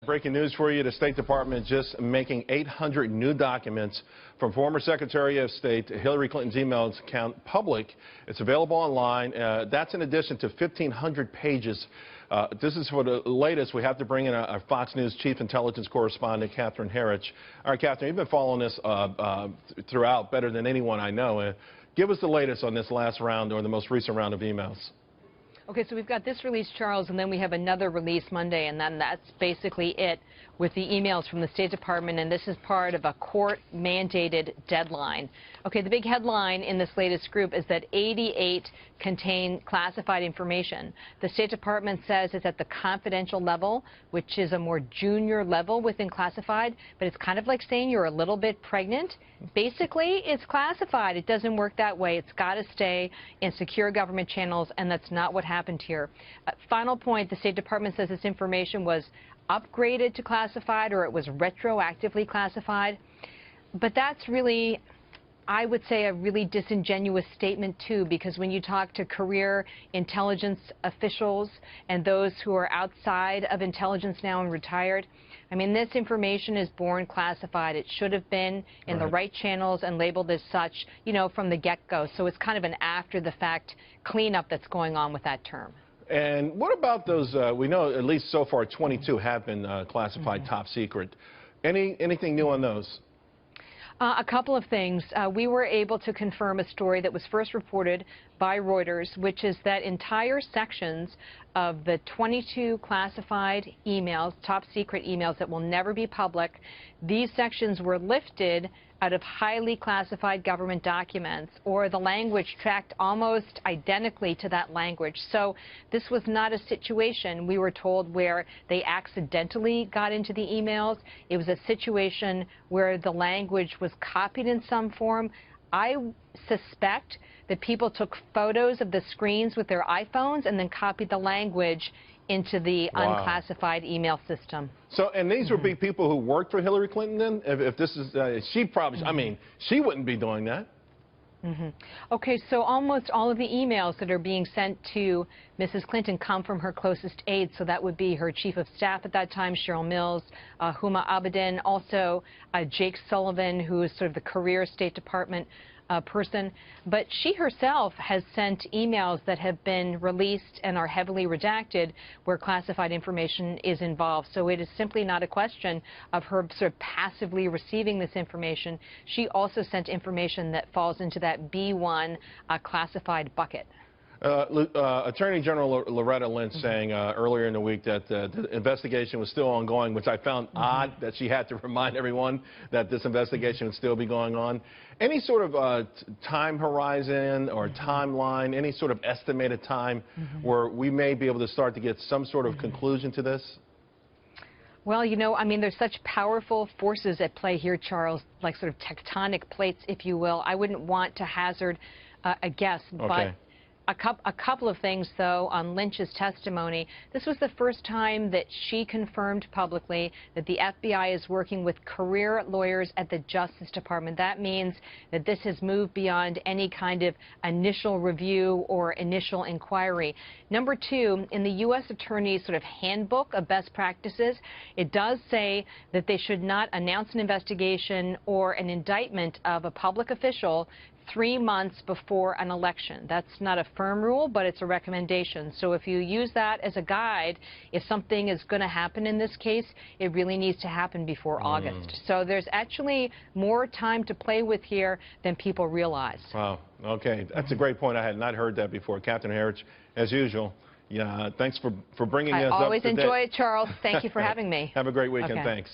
Breaking news for you. The State Department just making 800 new documents from former Secretary of State Hillary Clinton's emails account public. It's available online. That's in addition to 1,500 pages. This is for the latest. We have to bring in our Fox News Chief Intelligence Correspondent, Herridge. All right, Catherine, you've been following this throughout better than anyone I know. Give us the latest on this last round or the most recent round of emails. Okay, so we've got this release, Charles, and then we have another release Monday, and then that's basically it with the emails from the State Department, and this is part of a court-mandated deadline. Okay, the big headline in this latest group is that 88 contain classified information. The State Department says it's at the confidential level, which is a more junior level within classified, but it's kind of like saying you're a little bit pregnant. Basically, it's classified. It doesn't work that way. It's got to stay in secure government channels, and that's not what happened here. Final point, the State Department says this information was upgraded to classified or it was retroactively classified. But that's really, I would say, a really disingenuous statement, too, because when you talk to career intelligence officials and those who are outside of intelligence now and retired, I mean, this information is born classified. It should have been in the right channels and labeled as such, you know, from the get-go. So it's kind of an after-the-fact cleanup that's going on with that term. And what about those, we know at least so far 22 have been classified top secret. Anything new on those? A couple of things. We were able to confirm a story that was first reported by Reuters, which is that entire sections of the 22 classified emails, top secret emails that will never be public, these sections were lifted out of highly classified government documents, or the language tracked almost identically to that language. So this was not a situation, we were told, where they accidentally got into the emails. It was a situation where the language was copied in some form. I suspect that people took photos of the screens with their iPhones and then copied the language into the unclassified email system. So, and these would be people who worked for Hillary Clinton then? If this is, she probably, I mean, she wouldn't be doing that. Okay, so almost all of the emails that are being sent to Mrs. Clinton come from her closest aides. So that would be her chief of staff at that time, Cheryl Mills, Huma Abedin, also Jake Sullivan, who is sort of the career State Department person. But she herself has sent emails that have been released and are heavily redacted where classified information is involved. So it is simply not a question of her sort of passively receiving this information. She also sent information that falls into that B1 classified bucket. Attorney General Loretta Lynch saying earlier in the week that the investigation was still ongoing, which I found odd that she had to remind everyone that this investigation would still be going on. Any sort of time horizon or timeline, any sort of estimated time where we may be able to start to get some sort of conclusion to this? Well, you know, I mean, there's such powerful forces at play here, Charles, like sort of tectonic plates, if you will. I wouldn't want to hazard a guess, but a couple of things, though, on Lynch's testimony. This was the first time that she confirmed publicly that the FBI is working with career lawyers at the Justice Department. That means that this has moved beyond any kind of initial review or initial inquiry. Number two, in the U.S. Attorney's sort of handbook of best practices, it does say that they should not announce an investigation or an indictment of a public official 3 months before an election. That's not a firm rule, but it's a recommendation. So if you use that as a guide, if something is going to happen in this case, it really needs to happen before August. So there's actually more time to play with here than people realize. Wow. Okay. That's a great point. I had not heard that before. Captain Herridge, as usual, yeah, thanks for bringing us up to date. I always enjoy it, Charles. Thank you for having me. Have a great weekend. Thanks.